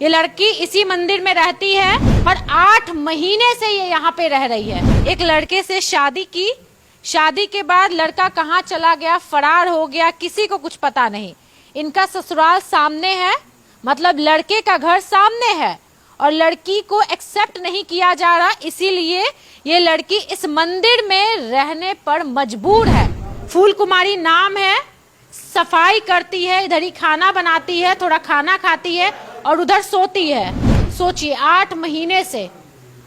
ये लड़की इसी मंदिर में रहती है और 8 महीने से ये यहाँ पे रह रही है। एक लड़के से शादी की, शादी के बाद लड़का कहाँ चला गया, फरार हो गया, किसी को कुछ पता नहीं। इनका ससुराल सामने है, मतलब लड़के का घर सामने है और लड़की को एक्सेप्ट नहीं किया जा रहा, इसीलिए ये लड़की इस मंदिर में रहने पर मजबूर है। फूल कुमारी नाम है, सफाई करती है, इधर ही खाना बनाती है, थोड़ा खाना खाती है और उधर सोती है। सोचिए 8 महीने से,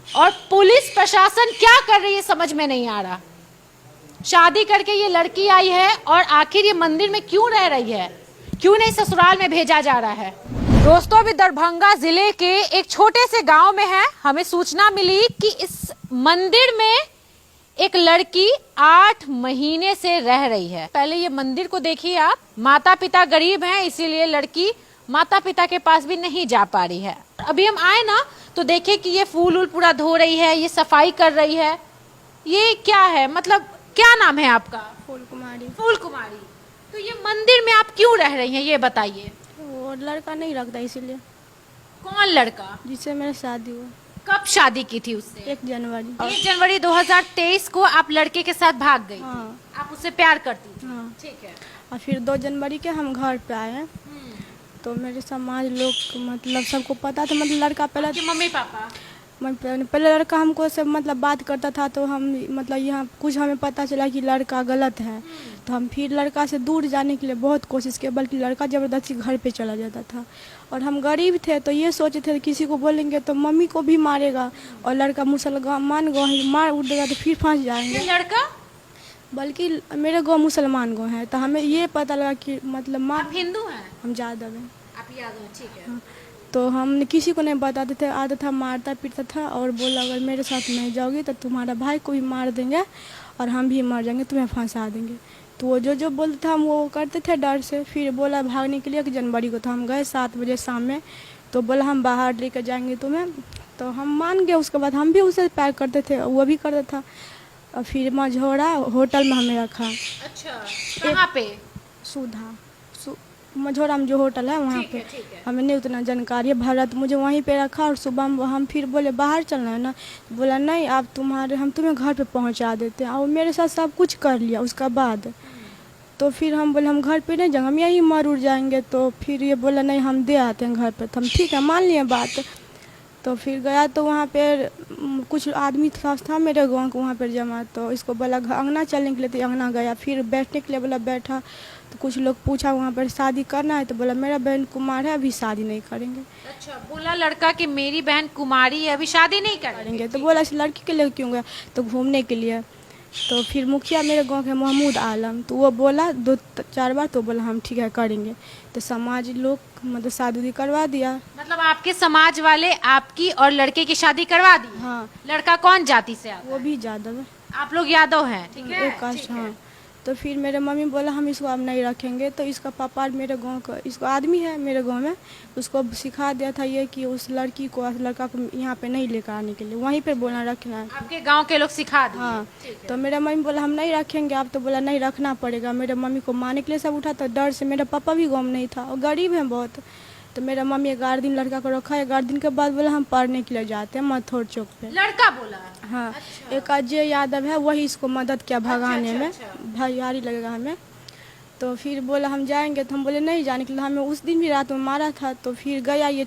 और पुलिस प्रशासन क्या कर रही है समझ में नहीं आ रहा। शादी करके ये लड़की आई है और आखिर ये मंदिर में क्यों रह रही है, क्यों नहीं ससुराल में भेजा जा रहा है। दोस्तों अभी दरभंगा जिले के एक छोटे से गांव में है, हमें सूचना मिली कि इस मंदिर में एक लड़की 8 महीने से रह रही है। पहले ये मंदिर को देखिए आप, माता पिता गरीब हैं इसीलिए लड़की माता पिता के पास भी नहीं जा पा रही है। अभी हम आए ना तो देखे कि ये फूल वूल पूरा धो रही है, ये सफाई कर रही है। ये क्या है, मतलब क्या नाम है आपका? फूल कुमारी। फूल कुमारी। तो ये मंदिर में आप क्यों रह रही हैं ये बताइए। वो लड़का नहीं रखता इसीलिए। कौन लड़का? जिससे मेरी शादी हुआ। कब शादी की थी उससे? 1 जनवरी। 1 जनवरी 2023 को आप लड़के के साथ भाग गई। हाँ। आप उससे प्यार करती थी। हाँ। ठीक है। और फिर 2 जनवरी के हम घर पे आए हैं, तो मेरे समाज लोग मतलब सबको पता था, मतलब लड़का पहले मम्मी पापा पहले लड़का हमको से मतलब बात करता था, तो हम मतलब यहाँ कुछ हमें पता चला कि लड़का गलत है, तो हम फिर लड़का से दूर जाने के लिए बहुत कोशिश की, बल्कि लड़का ज़बरदस्ती घर पे चला जाता था। और हम गरीब थे तो ये सोचे थे किसी को बोलेंगे तो मम्मी को भी मारेगा और लड़का मुसलमान गाँव है, मार उठ देगा तो फिर फंस जाएंगे। लड़का बल्कि मेरे गाँव मुसलमान गाँव है, तो हमें ये पता लगा कि मतलब माँ हिंदू हैं, हम यादव हैं। आप यादव, ठीक है। तो हम किसी को नहीं बताते थे, आता था मारता पीटता था और बोला अगर मेरे साथ नहीं जाओगी तो तुम्हारा भाई को भी मार देंगे और हम भी मर जाएंगे, तुम्हें फंसा देंगे। तो वो जो बोलता था हम वो करते थे डर से। फिर बोला भागने के लिए 1 जनवरी को, तो हम गए 7 बजे शाम में, तो बोला हम बाहर लेकर जाएंगे तुम्हें, तो हम मान गए। उसके बाद हम भी उसे प्यार करते थे, वो भी करता था। और फिर मझौरा होटल में हमें रखा। अच्छा, कहाँ पे? सुधा मझौरा में जो होटल है वहाँ पे। ठीक है। हमें नहीं उतना जानकारी है, भरा तो मुझे वहीं पे रखा। और सुबह में हम फिर बोले बाहर चलना है ना, बोला नहीं आप हम तुम्हें घर पे पहुँचा देते हैं। और मेरे साथ सब कुछ कर लिया उसका बाद। तो फिर हम बोले हम घर पे नहीं जाएंगे, हम यहीं मर उड़ जाएंगे। तो फिर ये बोला नहीं हम दे आते हैं घर पे, तो हम ठीक है मान लिए बात। तो फिर गया तो वहाँ पर कुछ आदमी था मेरे गाँव को वहाँ पर जमा, तो इसको बोला अंगना चलने के लिए, तो अंगना गया। फिर बैठने के लिए बोला बैठा, तो कुछ लोग पूछा वहाँ पर शादी करना है, तो बोला मेरा बहन कुमार है अभी शादी नहीं करेंगे। अच्छा, बोला लड़का कि मेरी बहन कुमारी है अभी शादी नहीं करेंगे। तो बोला इस लड़की के लिए क्यों गया, तो घूमने के लिए। तो फिर मुखिया मेरे गांव के महमूद आलम, तो वो बोला 2-4 बार, तो बोला हम ठीक है करेंगे। तो समाज लोग मतलब शादी करवा दिया। मतलब आपके समाज वाले आपकी और लड़के की शादी करवा दी? हाँ। लड़का कौन जाति से आता है? वो भी यादव है। आप लोग यादव हैं? ठीक है, एक कास्ट। हाँ। तो फिर मेरे मम्मी बोला हम इसको अब नहीं रखेंगे। तो इसका पापा मेरे गांव का इसको आदमी है मेरे गांव में, उसको सिखा दिया था ये कि उस लड़की को लड़का को यहाँ पे नहीं लेकर आने के लिए, वहीं पे बोलना रखना है। आपके गांव के लोग सिखा दिए? हाँ। तो मेरा मम्मी बोला हम नहीं रखेंगे आप, तो बोला नहीं रखना पड़ेगा। मेरे मम्मी को मारने के लिए सब उठा, तो डर से मेरा पापा भी गाँव में नहीं था और गरीब है बहुत। तो मेरा मम्मी 11 दिन लड़का को रखा। 11 दिन के बाद बोला हम पढ़ने के लिए जाते हैं मथुर चौक पे। लड़का बोला? हाँ। अच्छा। एक अजय यादव है, वही इसको मदद किया भगाने में। भाई लगेगा हमें। तो फिर बोला हम जाएंगे, तो हम बोले नहीं जाने के लिए, हमें उस दिन भी रात में मारा था। तो फिर गया ये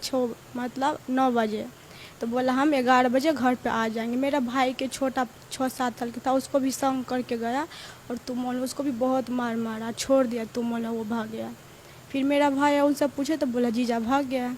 9 बजे, तो बोला हम 11 बजे घर पे आ जाएंगे। मेरा भाई के छोटा 6-7 साल का था, उसको भी संग करके गया और तुम उसको भी बहुत मारा, छोड़ दिया तुम वो भाग गया। फिर मेरा भाई उनसे पूछे तो बोला जीजा भाग गया।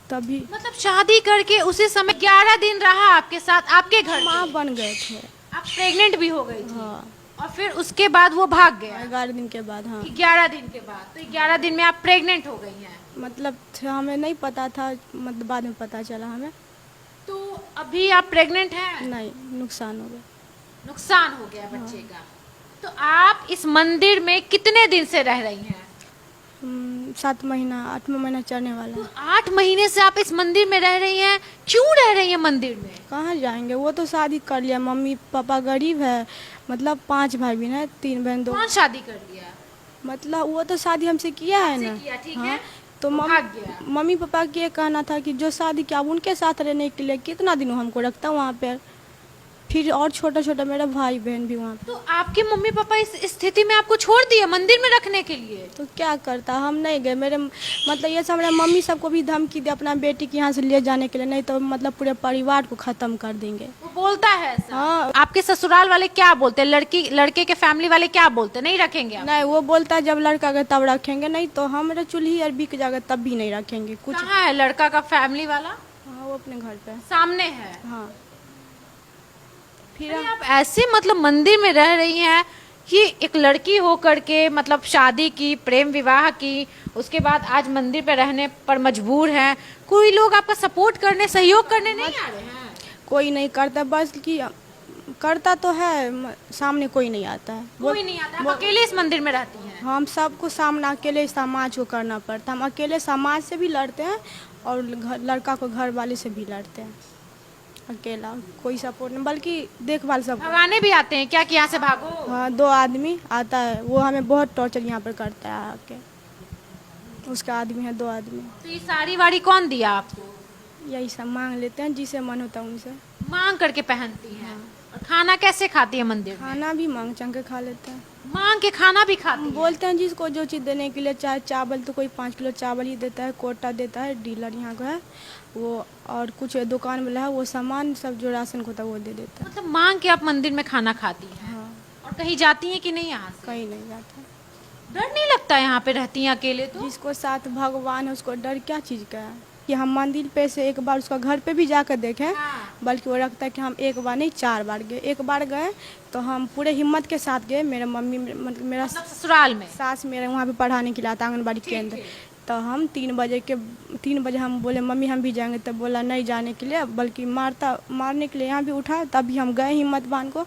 तभी मतलब शादी करके उसी समय 11 दिन रहा आपके साथ, आपके घर माँ बन गए थे। आप प्रेग्नेंट भी हो गई थी? हाँ। और फिर उसके बाद वो भाग गया? 11 दिन के बाद। हाँ। 11 दिन के बाद? तो 11 दिन में आप प्रेग्नेंट हो गई हैं? मतलब हमें नहीं पता था, मतलब बाद में पता चला हमें। तो अभी आप प्रेग्नेंट हैं? नहीं, नुकसान हो गया। नुकसान हो गया बच्चे का। तो आप इस मंदिर में कितने दिन से रह रही हैं? 7 महीना, 8वां महीना चढ़ने वाला है। 8 महीने से आप इस मंदिर में रह रही हैं, क्यों रह रही हैं मंदिर में? कहाँ जाएंगे, वो तो शादी कर लिया। मम्मी पापा गरीब है, मतलब 5 भाई बहन है, 3 बहन 2। कौन शादी कर लिया? मतलब वो तो शादी हमसे किया है ना। किया, ठीक हाँ। है। तो भाग गया। मम्मी पापा का ये कहना था कि जो शादी किया अब उनके साथ रहने के लिए कितना दिन हमको रखता वहाँ पे। फिर और छोटा छोटा मेरा भाई बहन भी वहाँ पे। तो आपके मम्मी पापा इस स्थिति में आपको छोड़ दिया मंदिर में रखने के लिए? तो क्या करता, हम नहीं गए। मेरे मतलब ये सब, मेरे मम्मी सबको भी धमकी दी अपना बेटी के यहाँ से ले जाने के लिए, नहीं तो मतलब पूरे परिवार को ख़त्म कर देंगे। वो बोलता है ऐसा? हाँ। आपके ससुराल वाले क्या बोलते हैं? लड़के के फैमिली वाले क्या बोलते हैं? नहीं रखेंगे आप? नहीं, वो बोलता है जब लड़का गए तब रखेंगे, नहीं तो हमारे चूल्ही और बिक जाएगा तब भी नहीं रखेंगे कुछ। कहाँ है लड़का का फैमिली वाला? हाँ, वो अपने घर पे है। सामने है। हाँ। फिर अरे आप ऐसे मतलब मंदिर में रह रही हैं कि एक लड़की हो करके मतलब शादी की, प्रेम विवाह की, उसके बाद आज मंदिर पे रहने पर मजबूर हैं। कोई लोग आपका सपोर्ट करने, सहयोग करने नहीं आ रहे हैं? कोई नहीं करता, बस कि करता तो है, सामने कोई नहीं आता है। कोई नहीं आता? आप अकेले इस मंदिर में रहती हैं? हम सबको सामना अकेले समाज को करना पड़ता है। हम अकेले समाज से भी लड़ते हैं और लड़का को घर वाले से भी लड़ते हैं। अकेला कोई सपोर्ट नहीं, बल्कि देखभाल सब। भगाने भी आते हैं क्या कि यहाँ से भागो? हाँ, 2 आदमी आता है, वो हमें बहुत टॉर्चर यहाँ पर करता है आके। उसका आदमी है, 2 आदमी। तो ये साड़ी वाड़ी कौन दिया आपको? यही सब मांग लेते हैं, जिसे मन होता है उनसे। मांग करके पहनती हैं। और खाना कैसे खाती है मंदिर में? खाना भी मांग चंग के खा लेते हैं। मांग के खाना भी खाती है? बोलते हैं जिसको जो चीज़ देने के लिए, चाहे चावल तो कोई 5 किलो चावल ही देता है, कोटा देता है, डीलर यहाँ का है वो, और कुछ दुकान वाला है वो सामान सब जो राशन को होता है वो दे देता है। मतलब मांग के आप मंदिर में खाना खाती हैं? हाँ। और कहीं जाती हैं कि नहीं यहाँ से? कहीं नहीं जाता। डर नहीं लगता यहाँ पे रहती हैं अकेले तो? जिसको साथ भगवान है उसको डर क्या चीज़ का है। कि हम मंदिर पे से एक बार उसका घर पे भी जाकर देखें, हाँ। बल्कि वो रखता है कि हम एक बार नहीं 4 बार गए। एक बार गए तो हम पूरे हिम्मत के साथ गए। मेरे मम्मी मतलब मेरा मतलब ससुराल में? सास मेरे वहाँ पे पढ़ाने के लिए आता आंगनबाड़ी केंद्र। तो हम 3 बजे हम बोले मम्मी हम भी जाएंगे, तब बोला नहीं जाने के लिए, बल्कि मारने के लिए यहाँ भी उठा। तब भी हम गए हिम्मत बांध को।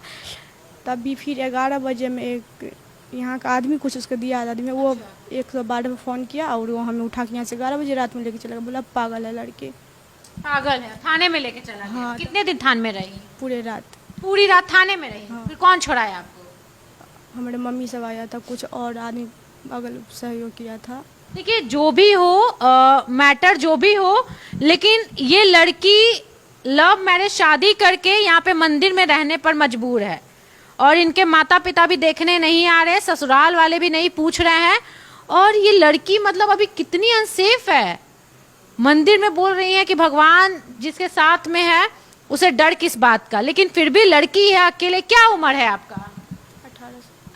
तब भी फिर 11 बजे में एक यहाँ का आदमी कुछ उसको दिया आदमी, वो 112 पे फ़ोन किया और वो हमें उठा के यहाँ से 11 बजे रात में लेके चला गया। बोला पागल है लड़की। पागल है, थाने में लेके चला गया? हाँ। कितने दिन थाने में रही? पूरे रात पूरी रात थाने में रही? हाँ। फिर कौन छोड़ाया आपको? हमारे मम्मी सब आया था, कुछ और आदमी अगल सहयोग किया था। देखिए जो भी हो, मैटर जो भी हो, लेकिन ये लड़की लव मैरिज शादी करके यहाँ पे मंदिर में रहने पर मजबूर है और इनके माता पिता भी देखने नहीं आ रहे, ससुराल वाले भी नहीं पूछ रहे हैं। और ये लड़की मतलब अभी कितनी अनसेफ है। मंदिर में बोल रही है कि भगवान जिसके साथ में है उसे डर किस बात का, लेकिन फिर भी लड़की है अकेले। क्या उम्र है आपका?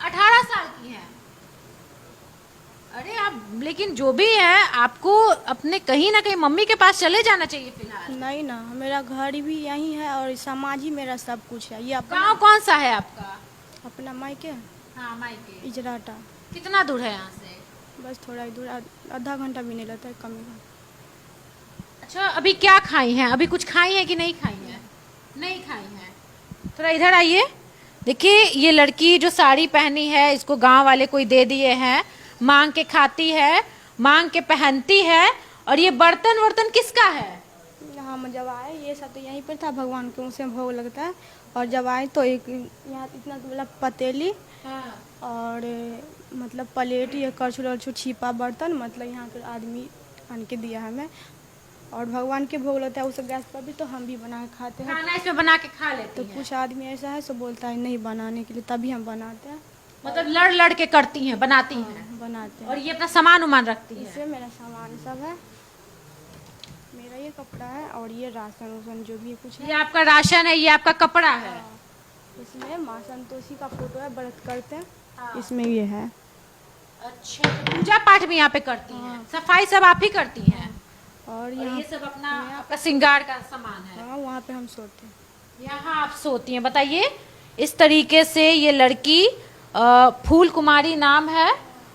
18 साल की है। अरे आप, लेकिन जो भी है आपको अपने कहीं ना कहीं मम्मी के पास चले जाना चाहिए फिलहाल। नहीं ना, मेरा घर भी यहीं है और समाज ही मेरा सब कुछ है। ये गांव कौन सा है आपका? अपना मायके हाँ, मायके। इजराटा। कितना दूर है यहाँ से? बस थोड़ा ही दूर, आधा घंटा भी नहीं लगता है, कम ही। अच्छा, अभी क्या खाई हैं? अभी कुछ खाई है कि नहीं खाई है? नहीं खाई है। थोड़ा इधर आइए। देखिए ये लड़की जो साड़ी पहनी है इसको गांव वाले कोई दे दिए हैं। मांग के खाती है, मांग के पहनती है। और ये बर्तन वर्तन किसका है? हम जब आए ये सब तो यहीं पर था, भगवान के उनसे भोग लगता है। और जब आए तो एक यहाँ इतना मतलब पतीली और मतलब प्लेट, ये करछुल वर्छुल छिपा बर्तन, मतलब यहाँ के आदमी आन के दिया हमें। और भगवान के भोग लगता है उस गैस पर भी, तो हम भी बना के खाते हैं। खाना इसमें बना के खा लेती तो हैं? कुछ आदमी ऐसा है सो बोलता है नहीं बनाने के लिए, तभी हम बनाते हैं। मतलब लड़ लड़ के करती हैं, बनाती हैं। बनाते हैं। और ये अपना सामान उमान रखती है? इससे मेरा सामान सब है। मेरा ये कपड़ा है और ये राशन उसन जो भी कुछ है। ये आपका राशन है, ये आपका कपड़ा है। इसमें माँ संतोषी का फोटो है, व्रत करते हैं, इसमें ये है। अच्छा, तो पूजा पाठ भी यहाँ पे करती हैं? सफाई सब आप ही करती हैं? और और यहाँ ये सब अपना आपका श्रृंगार का सामान है? हाँ, वहाँ पे हम सोते हैं। यहाँ आप सोती हैं। बताइए, इस तरीके से ये लड़की फूल कुमारी नाम है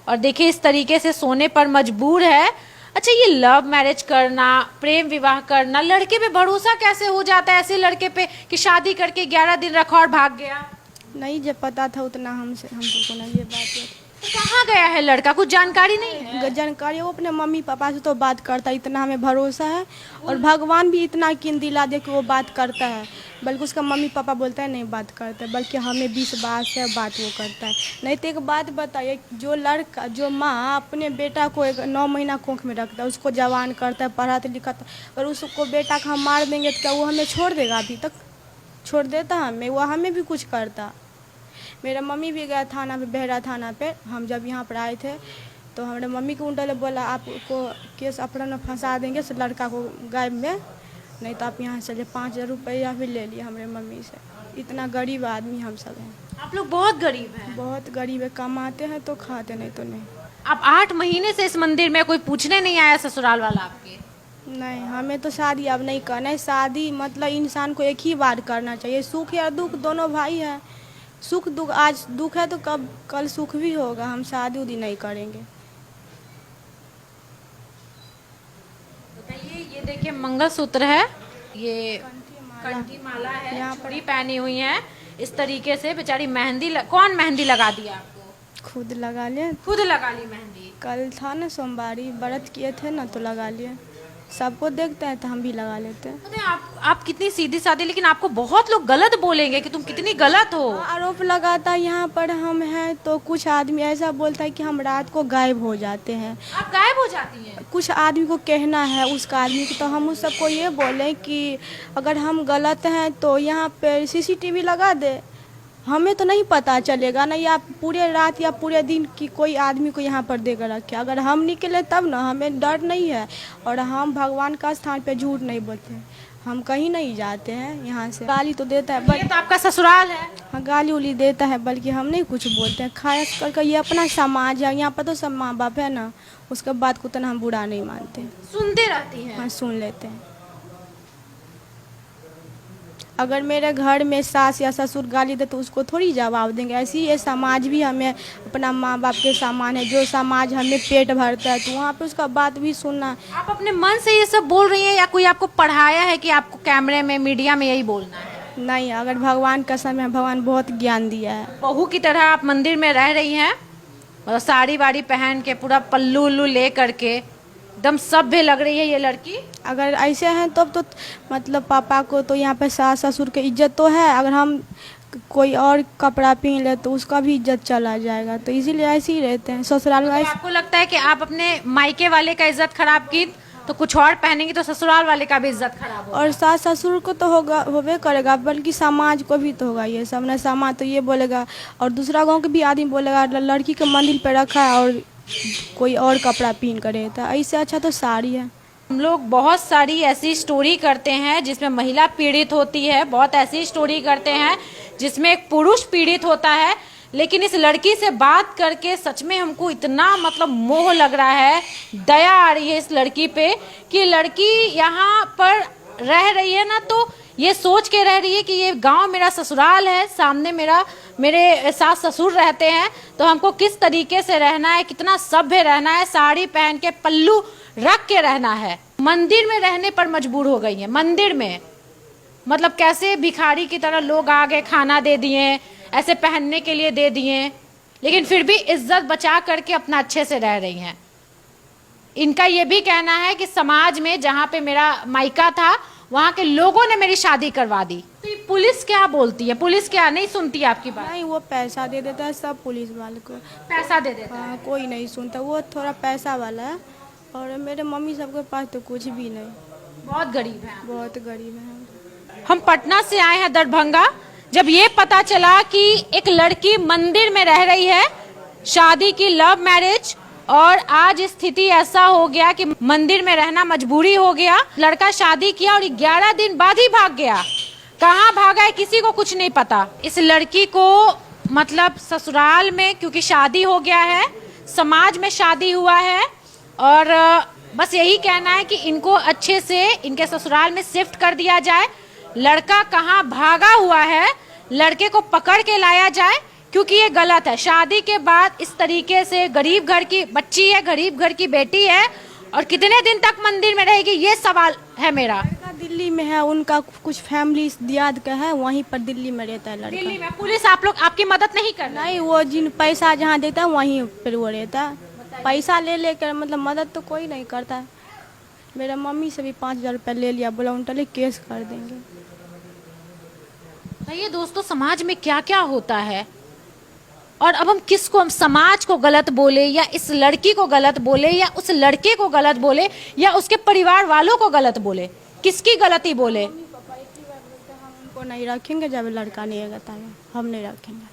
और देखिए इस तरीके से सोने पर मजबूर है। अच्छा, ये लव मैरिज करना, प्रेम विवाह करना, लड़के पे भरोसा कैसे हो जाता है ऐसे लड़के पे कि शादी करके 11 दिन रखा और भाग गया? नहीं, जब पता था उतना हमको ना ये बात है। तो कहाँ गया है लड़का, कुछ जानकारी नहीं है? जानकारी वो अपने मम्मी पापा से तो बात करता है, इतना हमें भरोसा है। और भगवान भी इतना यकीन दिला दे कि वो बात करता है, बल्कि उसका मम्मी पापा बोलता है नहीं बात करता है, बल्कि हमें विश्वास है बात वो करता है। नहीं तो एक बात बताइए, जो लड़का जो माँ अपने बेटा को 9 महीना कोख में रखता है, उसको जवान करता है, पढ़ाता लिखाता, और उसको बेटा का हम मार देंगे तो क्या वो हमें छोड़ देगा? अभी तक छोड़ देता हमें? वो हमें भी कुछ करता। मेरा मम्मी भी गया थाना पे, बहरा थाना पे। हम जब यहाँ पर आए थे तो हमारे मम्मी को उल्टा बोला आपको केस अपहरण में फंसा देंगे, इस लड़का को गायब में, नहीं तो आप यहाँ से चले। 5,000 रुपया भी ले लिया हमारे मम्मी से। इतना गरीब आदमी हम सब हैं। आप लोग बहुत गरीब हैं। बहुत गरीब है, कमाते हैं तो खाते, नहीं तो नहीं। अब 8 महीने से इस मंदिर में कोई पूछने नहीं आया ससुराल वाला आपके? नहीं, हमें तो शादी अब नहीं करना है। शादी मतलब इंसान को एक ही बार करना चाहिए। सुख या दुख दोनों भाई हैं। सुख दुख, आज दुख है तो कब कल सुख भी होगा। हम शादी उदी नहीं करेंगे। बताइए, ये देखिए मंगलसूत्र है, ये कंठी माला है, यहाँ चूड़ी पहनी हुई है। इस तरीके से बेचारी मेहंदी कौन मेहंदी लगा दिया आपको? खुद लगा लिए। खुद लगा ली मेहंदी? कल था ना सोमवारी, व्रत किए थे ना तो लगा लिए। सबको देखते हैं तो हम भी लगा लेते हैं। अरे आप कितनी सीधी सादी, लेकिन आपको बहुत लोग गलत बोलेंगे कि तुम कितनी गलत हो। आरोप लगाता है यहाँ पर हम हैं तो कुछ आदमी ऐसा बोलता है कि हम रात को गायब हो जाते हैं। आप गायब हो जाती हैं? कुछ आदमी को कहना है उसका आदमी को, तो हम उस सबको ये बोले कि अगर हम गलत हैं तो यहाँ पे CCTV लगा दे, हमें तो नहीं पता चलेगा ना, या पूरे रात या पूरे दिन की कोई आदमी को यहाँ पर देकर रखे। अगर हम निकले तब ना, हमें डर नहीं है। और हम भगवान का स्थान पे झूठ नहीं बोलते, हम कहीं नहीं जाते हैं यहाँ से। गाली तो देता है, ये तो आपका ससुराल है। हाँ गाली उली देता है, बल्कि हम नहीं कुछ बोलते हैं। खास करके ये अपना समाज है, यहाँ पर तो सब माँ बाप है ना, उसके बात को उतना हम बुरा नहीं मानते। सुनते रहती हैं? हाँ सुन लेते हैं। अगर मेरे घर में सास या ससुर गाली दे तो उसको थोड़ी जवाब देंगे। ऐसे ही ये समाज भी हमें अपना माँ बाप के समान है। जो समाज हमें पेट भरता है तो वहाँ पे उसका बात भी सुनना। आप अपने मन से ये सब बोल रही हैं या कोई आपको पढ़ाया है कि आपको कैमरे में मीडिया में यही बोलना है? नहीं, अगर भगवान का समय, भगवान बहुत ज्ञान दिया है। बहू की तरह आप मंदिर में रह रही हैं, और साड़ी वाड़ी पहन के, पूरा पल्लू उल्लू ले करके एकदम सभ्य लग रही है ये लड़की। अगर ऐसे हैं तब तो मतलब पापा को तो यहाँ पे सास ससुर की इज्जत तो है। अगर हम कोई और कपड़ा पहन ले तो उसका भी इज्जत चला जाएगा, तो इसीलिए ऐसे ही रहते हैं ससुराल में। तो आपको लगता है कि आप अपने मायके वाले का इज्जत खराब की तो कुछ और पहनेंगी तो ससुराल वाले का भी इज्जत खराब होगा? और सास ससुर को तो होगा, होबे करेगा, बल्कि समाज को भी तो होगा। ये सब ना, समाज तो ये बोलेगा और दूसरा गांव के भी आदमी बोलेगा लड़की को मंदिर पे रखा है और कोई और कपड़ा पहन कर रहता है। इससे अच्छा तो साड़ी है। हम लोग बहुत सारी ऐसी स्टोरी करते हैं जिसमें महिला पीड़ित होती है, बहुत ऐसी स्टोरी करते हैं जिसमें एक पुरुष पीड़ित होता है, लेकिन इस लड़की से बात करके सच में हमको इतना मतलब मोह लग रहा है, दया आ रही है इस लड़की पे कि लड़की यहाँ पर रह रही है ना तो ये सोच के रह रही है कि ये गांव मेरा ससुराल है, सामने मेरे सास ससुर रहते हैं, तो हमको किस तरीके से रहना है, कितना सभ्य रहना है, साड़ी पहन के पल्लू रख के रहना है। मंदिर में रहने पर मजबूर हो गई है। मंदिर में मतलब कैसे भिखारी की तरह लोग आ गए, खाना दे दिए, ऐसे पहनने के लिए दे दिए, लेकिन फिर भी इज्जत बचा करके अपना अच्छे से रह रही हैं। इनका ये भी कहना है कि समाज में जहाँ पे मेरा मायका था वहाँ के लोगों ने मेरी शादी करवा दी। तो ये पुलिस क्या बोलती है? पुलिस क्या नहीं सुनती आपकी बात? नहीं, वो पैसा दे देता है सब पुलिस वाले को। पैसा दे देता है? हाँ, कोई नहीं सुनता। वो थोड़ा पैसा वाला है और मेरे मम्मी सबके पास तो कुछ भी नहीं। बहुत गरीब है। बहुत गरीब है। हम पटना से आए हैं दरभंगा। जब ये पता चला कि एक लड़की मंदिर में रह रही है, शादी की, लव मैरिज, और आज स्थिति ऐसा हो गया कि मंदिर में रहना मजबूरी हो गया। लड़का शादी किया और 11 दिन बाद ही भाग गया। कहाँ भागा है किसी को कुछ नहीं पता। इस लड़की को मतलब ससुराल में क्योंकि शादी हो गया है, समाज में शादी हुआ है, और बस यही कहना है कि इनको अच्छे से इनके ससुराल में शिफ्ट कर दिया जाए। लड़का कहाँ भागा हुआ है, लड़के को पकड़ के लाया जाए, क्योंकि ये गलत है। शादी के बाद इस तरीके से, गरीब घर की बच्ची है, गरीब घर की बेटी है, और कितने दिन तक मंदिर में रहेगी, ये सवाल है मेरा। दिल्ली दिल्ली में है, उनका कुछ फैमिली दियाद का है, वहीं पर दिल्ली में रहता है लड़का। दिल्ली में पुलिस आप लोग आपकी मदद नहीं कर रही? नहीं, वो जिन पैसा जहाँ देता है वहीं पर वो रहता है। पैसा ले लेकर मतलब मदद तो कोई नहीं करता है। मेरा मम्मी से भी 5,000 रुपया ले लिया, बोला उनटले केस कर देंगे। ये दोस्तों समाज में क्या क्या होता है, और अब हम किसको, हम समाज को गलत बोले या इस लड़की को गलत बोले या उस लड़के को गलत बोले या उसके परिवार वालों को गलत बोले, किसकी गलती बोले? हम उनको नहीं रखेंगे जब लड़का नहीं बताया, हम नहीं रखेंगे।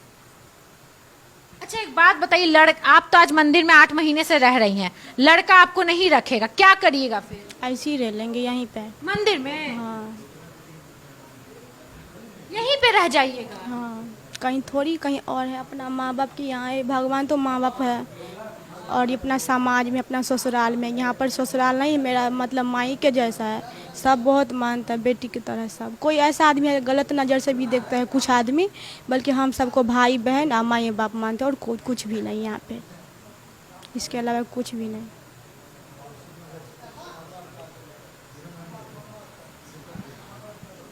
अच्छा एक बात बताइए, आप तो आज मंदिर में 8 महीने से रह रही हैं, लड़का आपको नहीं रखेगा, क्या करिएगा फिर? ऐसे ही रह लेंगे यहीं पे मंदिर में? हाँ यहीं पे रह जाइएगा? हाँ, कहीं थोड़ी कहीं और है। अपना माँ बाप की यहाँ है, भगवान तो माँ बाप है, और ये अपना समाज में, अपना ससुराल में। यहाँ पर ससुराल नहीं, मेरा मतलब माई के जैसा है, सब बहुत मानता है बेटी की तरह। सब कोई ऐसा आदमी है गलत नज़र से भी देखता है कुछ आदमी, बल्कि हम सबको भाई बहन और माई बाप मानते हैं, और कुछ भी नहीं यहाँ पे, इसके अलावा कुछ भी नहीं।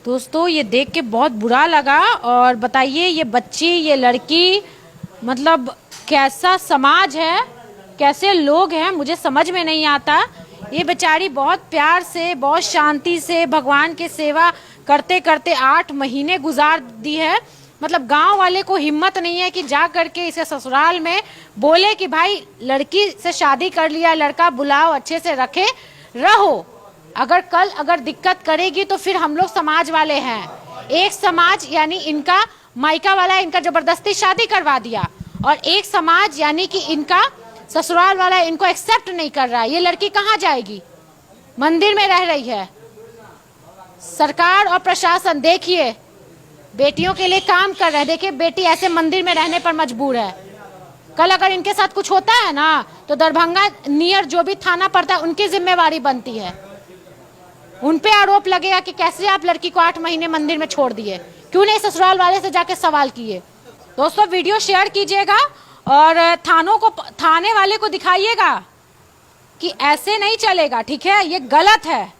दोस्तों ये देख के बहुत बुरा लगा। और बताइए ये बच्ची, ये लड़की, मतलब कैसा समाज है, कैसे लोग हैं, मुझे समझ में नहीं आता। ये बेचारी बहुत प्यार से, बहुत शांति से भगवान की सेवा करते करते 8 महीने गुजार दी है। मतलब गांव वाले को हिम्मत नहीं है कि जा करके इसे ससुराल में बोले कि भाई लड़की से शादी कर लिया, लड़का बुलाओ, अच्छे से रखे, रहो। अगर दिक्कत करेगी तो फिर हम लोग समाज वाले हैं। एक समाज यानी इनका मायका वाला इनका जबरदस्ती शादी करवा दिया, और एक समाज यानी कि इनका ससुराल वाला इनको एक्सेप्ट नहीं कर रहा है। ये लड़की कहाँ जाएगी? मंदिर में रह रही है। सरकार और प्रशासन देखिए बेटियों के लिए काम कर रहे हैं। देखिए बेटी ऐसे मंदिर में रहने पर मजबूर है। कल अगर इनके साथ कुछ होता है ना, तो दरभंगा नियर जो भी थाना पड़ता है उनकी जिम्मेवारी बनती है। उन पे आरोप लगेगा कि कैसे आप लड़की को 8 महीने मंदिर में छोड़ दिए, क्यों नहीं ससुराल वाले से जाके सवाल किए। दोस्तों वीडियो शेयर कीजिएगा और थाने वाले को दिखाइएगा कि ऐसे नहीं चलेगा, ठीक है? ये गलत है।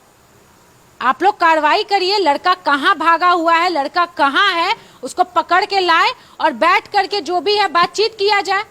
आप लोग कार्रवाई करिए। लड़का कहाँ भागा हुआ है, लड़का कहाँ है, उसको पकड़ के लाए और बैठ करके जो भी है बातचीत किया जाए।